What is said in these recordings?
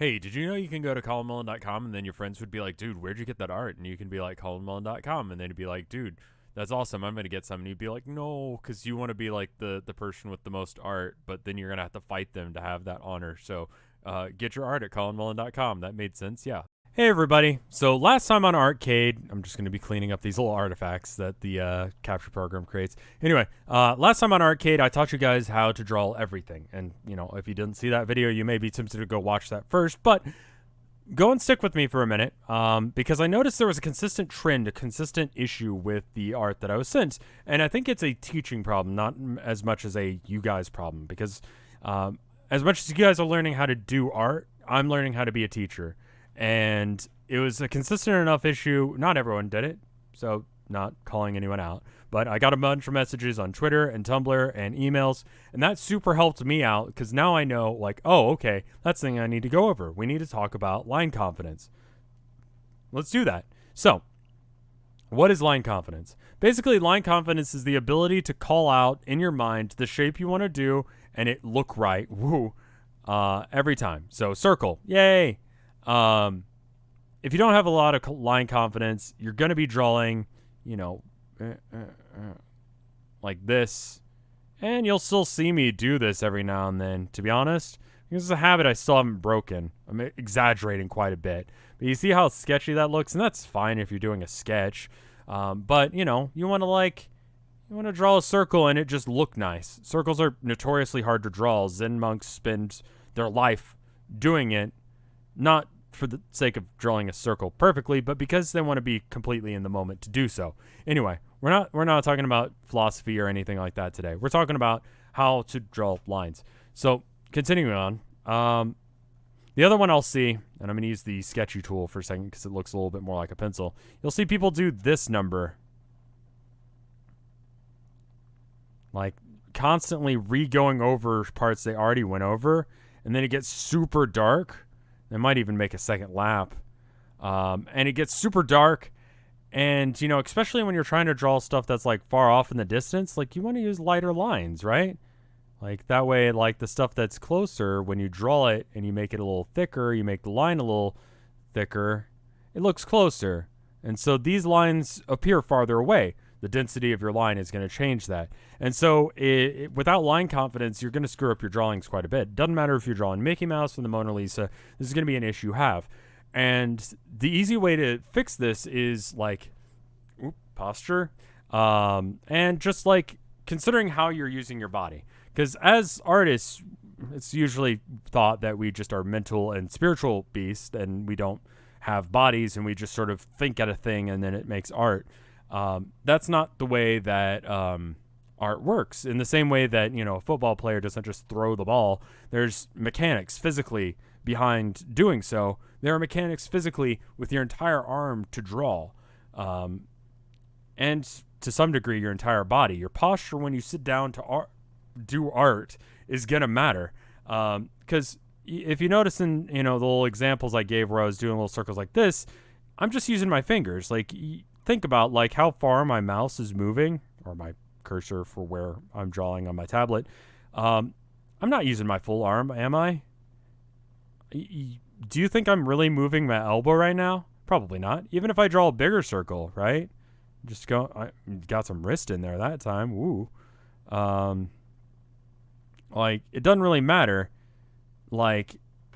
Hey, did you know you can go to colinmullen.com and then your friends would be like, dude, where'd you get that art? And you can be like, colinmullen.com. And they'd be like, dude, that's awesome. I'm going to get some. And you'd be like, no, because you want to be like the person with the most art, but then you're going to have to fight them to have that honor. So get your art at colinmullen.com. That made sense. Yeah. Hey, everybody. So last time on Artcade, I'm just going to be cleaning up these little artifacts that the capture program creates. Anyway, last time on Artcade, I taught you guys how to draw everything. And, you know, if you didn't see that video, you may be tempted to go watch that first. But go and stick with me for a minute because I noticed there was a consistent trend, a consistent issue with the art that I was sent. And I think it's a teaching problem, not as much as a you guys problem. Because as much as you guys are learning how to do art, I'm learning how to be a teacher. And it was a consistent enough issue. Not everyone did it, so not calling anyone out. But I got a bunch of messages on Twitter and Tumblr and emails, and that super helped me out because now I know, like, oh, okay, that's the thing I need to go over. We need to talk about line confidence. Let's do that. So, what is line confidence? Basically, line confidence is the ability to call out in your mind the shape you want to do and it look right. Woo! Every time. So, circle. Yay! If you don't have a lot of line confidence, you're going to be drawing, you know, like this. And you'll still see me do this every now and then, to be honest. This is a habit I still haven't broken. I'm exaggerating quite a bit. But you see how sketchy that looks? And that's fine if you're doing a sketch. But, you know, you want to draw a circle and it just look nice. Circles are notoriously hard to draw. Zen monks spend their life doing it, not for the sake of drawing a circle perfectly, but because they want to be completely in the moment to do so. Anyway, we're not talking about philosophy or anything like that today. We're talking about how to draw lines. So continuing on, the other one I'll see, and I'm going to use the sketchy tool for a second because it looks a little bit more like a pencil. You'll see people do this number, like constantly re-going over parts they already went over, and then it gets super dark. They might even make a second lap. And it gets super dark. And, you know, especially when you're trying to draw stuff that's, like, far off in the distance, like, you want to use lighter lines, right? Like, that way, like, the stuff that's closer, when you draw it and you make it a little thicker, you make the line a little thicker, it looks closer. And so these lines appear farther away. The density of your line is going to change that. And so without line confidence, you're going to screw up your drawings quite a bit. Doesn't matter if you're drawing Mickey Mouse or the Mona Lisa. This is going to be an issue you have. And the easy way to fix this is like posture and just like considering how you're using your body. Because as artists, it's usually thought that we just are mental and spiritual beasts and we don't have bodies and we just sort of think at a thing and then it makes art. That's not the way that art works. In the same way that, you know, a football player doesn't just throw the ball. There's mechanics physically behind doing so. There are mechanics physically with your entire arm to draw. And to some degree, your entire body. Your posture when you sit down to do art is going to matter. Because if you notice in, you know, the little examples I gave where I was doing little circles like this, I'm just using my fingers. Like, think about like how far my mouse is moving or my cursor for where I'm drawing on my tablet. I'm not using my full arm, am I? Do you think I'm really moving my elbow right now? Probably not. Even if I draw a bigger circle, right? Just I got some wrist in there that time. Woo. Like, it doesn't really matter. Like,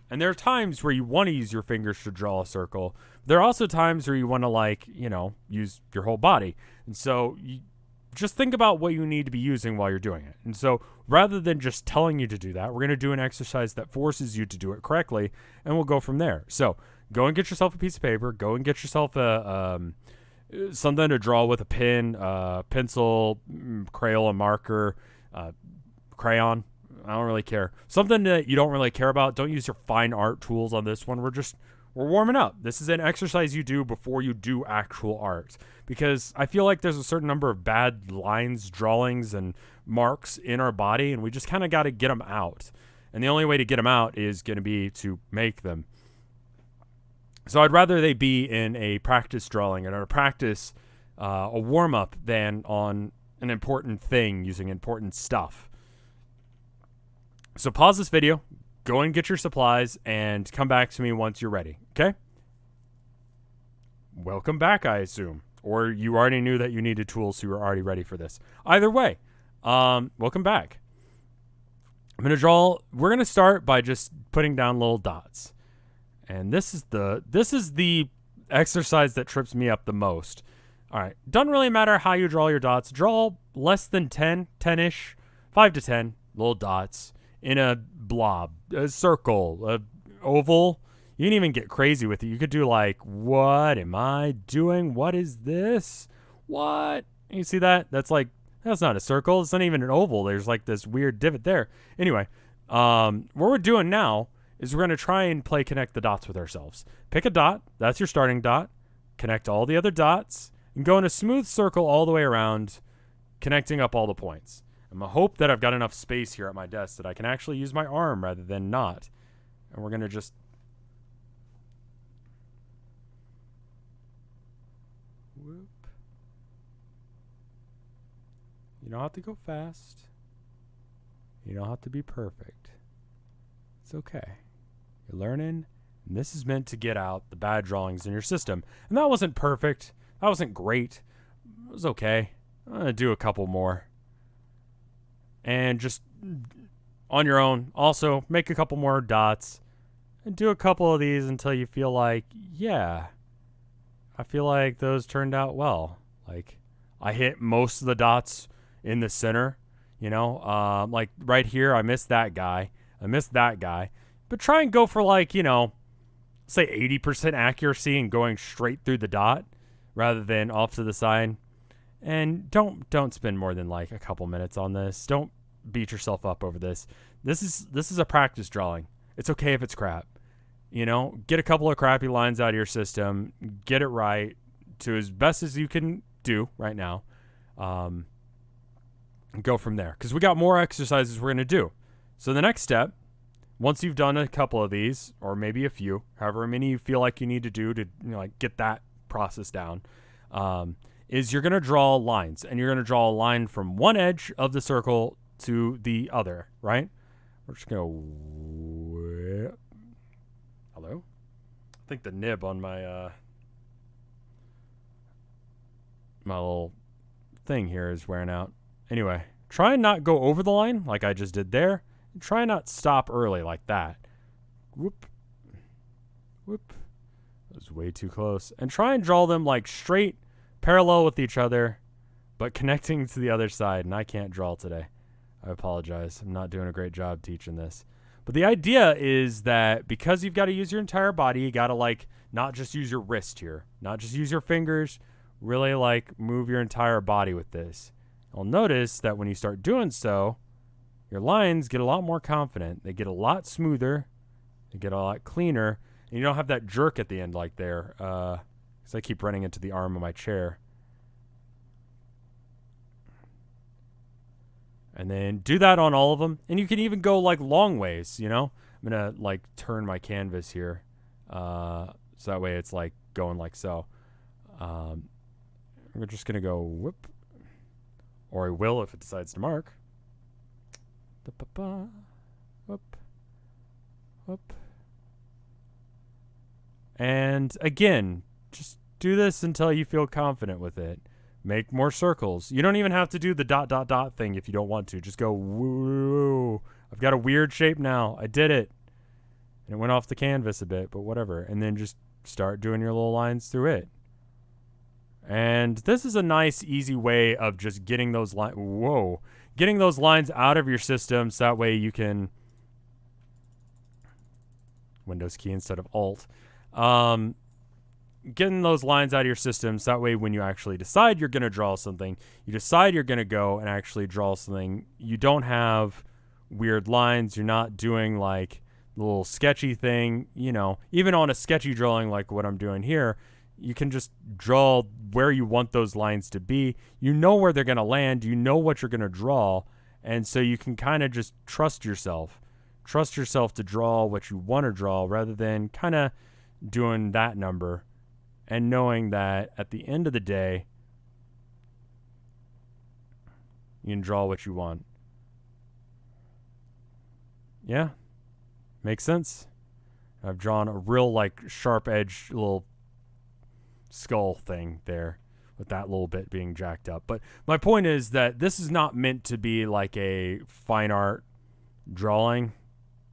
and there are times where you want to use your fingers to draw a circle. There are also times where you want to, like, you know, use your whole body. And so you just think about what you need to be using while you're doing it. And so rather than just telling you to do that, we're going to do an exercise that forces you to do it correctly, and we'll go from there. So go and get yourself a piece of paper. Go and get yourself something to draw with a pen, pencil, Crayola marker, crayon. I don't really care. Something that you don't really care about. Don't use your fine art tools on this one. We're warming up. This is an exercise you do before you do actual art. Because I feel like there's a certain number of bad lines, drawings, and marks in our body, and we just kind of got to get them out. And the only way to get them out is going to be to make them. So I'd rather they be in a practice drawing and a practice, a warm-up, than on an important thing using important stuff. So pause this video, go and get your supplies and come back to me once you're ready, okay? Welcome back, I assume. Or you already knew that you needed tools, so you were already ready for this. Either way, welcome back. I'm going to draw. We're going to start by just putting down little dots. And this is the exercise that trips me up the most. All right. Doesn't really matter how you draw your dots. Draw less than 10-ish, 5 to 10 little dots in a blob, a circle, a oval. You can even get crazy with it. You could do like, what am I doing? What is this? What? You see that? That's not a circle. It's not even an oval. There's like this weird divot there. Anyway, what we're doing now is we're going to try and play connect the dots with ourselves. Pick a dot. That's your starting dot. Connect all the other dots and go in a smooth circle all the way around, connecting up all the points. I'm going to hope that I've got enough space here at my desk that I can actually use my arm rather than not. And we're going to just... Whoop. You don't have to go fast. You don't have to be perfect. It's okay. You're learning, and this is meant to get out the bad drawings in your system. And that wasn't perfect. That wasn't great. It was okay. I'm going to do a couple more. And just on your own, also make a couple more dots and do a couple of these until you feel like, yeah, I feel like those turned out well. Like I hit most of the dots in the center, you know, like right here, I missed that guy. But try and go for like, you know, say 80% accuracy and going straight through the dot rather than off to the side. And don't spend more than like a couple minutes on this. Don't beat yourself up over this. This is a practice drawing. It's okay if it's crap. You know, get a couple of crappy lines out of your system, get it right to as best as you can do right now. And go from there. Because we got more exercises we're going to do. So the next step, once you've done a couple of these, or maybe a few, however many you feel like you need to do to, you know, like get that process down, is you're going to draw lines. And you're going to draw a line from one edge of the circle to the other, right? We're just going to... Hello? I think the nib on my my little thing here is wearing out. Anyway, try and not go over the line like I just did there. And try and not stop early like that. Whoop. Whoop. That was way too close. And try and draw them like straight, parallel with each other, but connecting to the other side. And I can't draw today. I apologize. I'm not doing a great job teaching this. But the idea is that because you've got to use your entire body, you got to like not just use your wrist here, not just use your fingers, really like move your entire body with this. You'll notice that when you start doing so, your lines get a lot more confident. They get a lot smoother. They get a lot cleaner. And you don't have that jerk at the end like there. Because I keep running into the arm of my chair. And then do that on all of them. And you can even go like long ways, you know. I'm going to like turn my canvas here. So that way it's like going like so. We're just going to go whoop. Or I will if it decides to mark. Whoop. Whoop. And again, just do this until you feel confident with it. Make more circles. You don't even have to do the ... thing if you don't want to. Just go, woo. I've got a weird shape now. I did it. And it went off the canvas a bit, but whatever. And then just start doing your little lines through it. And this is a nice, easy way of just getting those getting those lines out of your system so that way you can Windows key instead of Alt. Getting those lines out of your system so that way when you actually decide you're going to draw something, you decide you're going to go and actually draw something, you don't have weird lines. You're not doing like the little sketchy thing, you know, even on a sketchy drawing like what I'm doing here. You can just draw where you want those lines to be. You know where they're going to land. You know what you're going to draw. And so you can kind of just trust yourself. Trust yourself to draw what you want to draw rather than kind of doing that number and knowing that at the end of the day, you can draw what you want. Yeah. Make sense? I've drawn a real, like, sharp-edged little skull thing there with that little bit being jacked up. But my point is that this is not meant to be like a fine art drawing.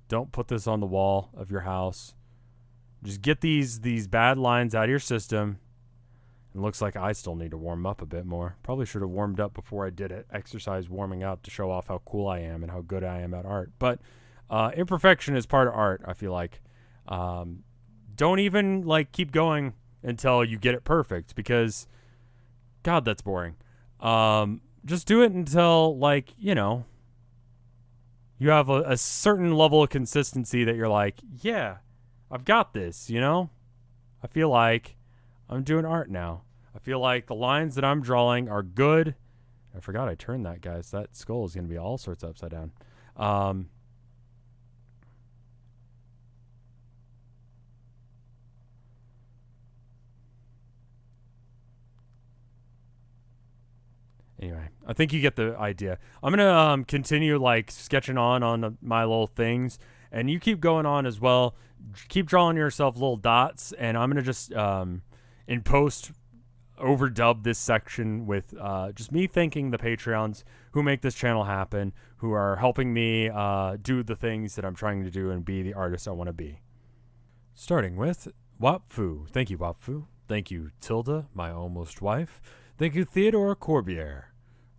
Don't put this on the wall of your house. Just get these bad lines out of your system. It looks like I still need to warm up a bit more. Probably should have warmed up before I did it. Exercise warming up to show off how cool I am and how good I am at art. But imperfection is part of art, I feel like. Don't even, like, keep going until you get it perfect, because God, that's boring. Just do it until, like, you know, you have a certain level of consistency that you're like, yeah, I've got this, you know? I feel like I'm doing art now. I feel like the lines that I'm drawing are good. I forgot I turned that, guys. That skull is going to be all sorts upside down. Anyway, I think you get the idea. I'm gonna continue, like, sketching on my little things, and you keep going on as well. Keep drawing yourself little dots, and I'm gonna just in post overdub this section with just me thanking the Patreons who make this channel happen, who are helping me do the things that I'm trying to do and be the artist I want to be. Starting with Wapfu. Thank you, Wapfu. Thank you, Tilda, my almost wife. Thank you, Theodore Corbiere.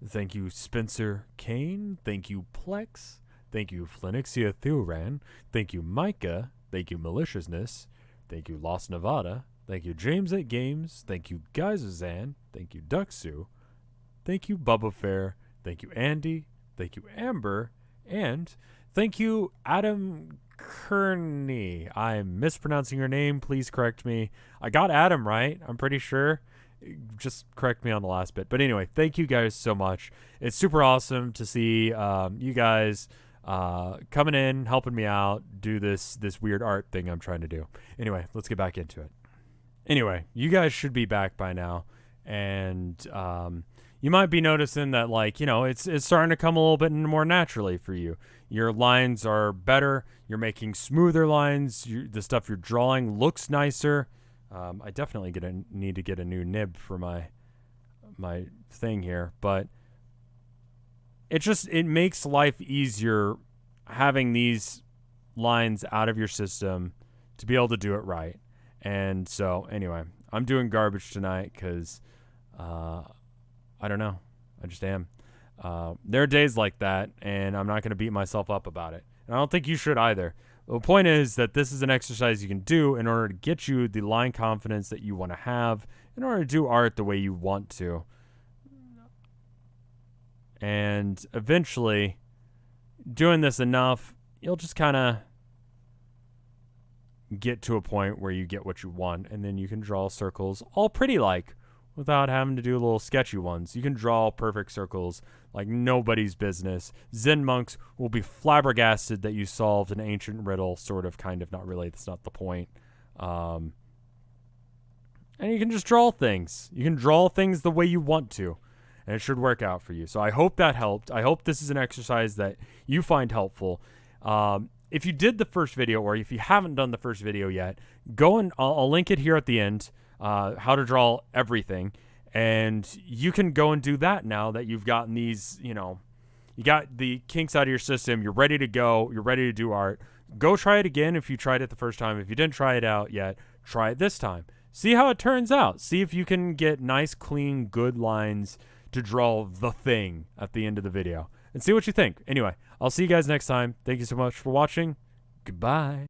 Thank you, Spencer Kane. Thank you, Plex. Thank you, Flenixia Theoran. Thank you, Micah. Thank you, Maliciousness. Thank you, Lost Nevada. Thank you, James at Games. Thank you, Guysazan. Thank you, Duxu. Thank you, Bubba Fair. Thank you, Andy. Thank you, Amber. And thank you, Adam Kearney. I'm mispronouncing your name. Please correct me. I got Adam right, I'm pretty sure. Just correct me on the last bit. But anyway, thank you guys so much. It's super awesome to see you guys coming in, helping me out, do this weird art thing I'm trying to do. Anyway, let's get back into it. Anyway, you guys should be back by now. And you might be noticing that, like, you know, it's starting to come a little bit more naturally for you. Your lines are better. You're making smoother lines. The stuff you're drawing looks nicer. I definitely need to get a new nib for my thing here, but it makes life easier having these lines out of your system to be able to do it right. And so anyway, I'm doing garbage tonight because I don't know. I just am. There are days like that, and I'm not going to beat myself up about it. And I don't think you should either. The point is that this is an exercise you can do in order to get you the line confidence that you want to have in order to do art the way you want to. And eventually, doing this enough, you'll just kind of get to a point where you get what you want, and then you can draw circles all pretty like, without having to do little sketchy ones. You can draw perfect circles like nobody's business. Zen monks will be flabbergasted that you solved an ancient riddle, sort of, kind of, not really. That's not the point. And you can just draw things. You can draw things the way you want to, and it should work out for you. So I hope that helped. I hope this is an exercise that you find helpful. If you did the first video, or if you haven't done the first video yet, go and I'll link it here at the end. How to draw everything, and you can go and do that now that you've gotten these, you know, you got the kinks out of your system, you're ready to go, you're ready to do art. Go try it again if you tried it the first time. If you didn't try it out yet, try it this time. See how it turns out. See if you can get nice, clean, good lines to draw the thing at the end of the video, and see what you think. Anyway, I'll see you guys next time. Thank you so much for watching. Goodbye.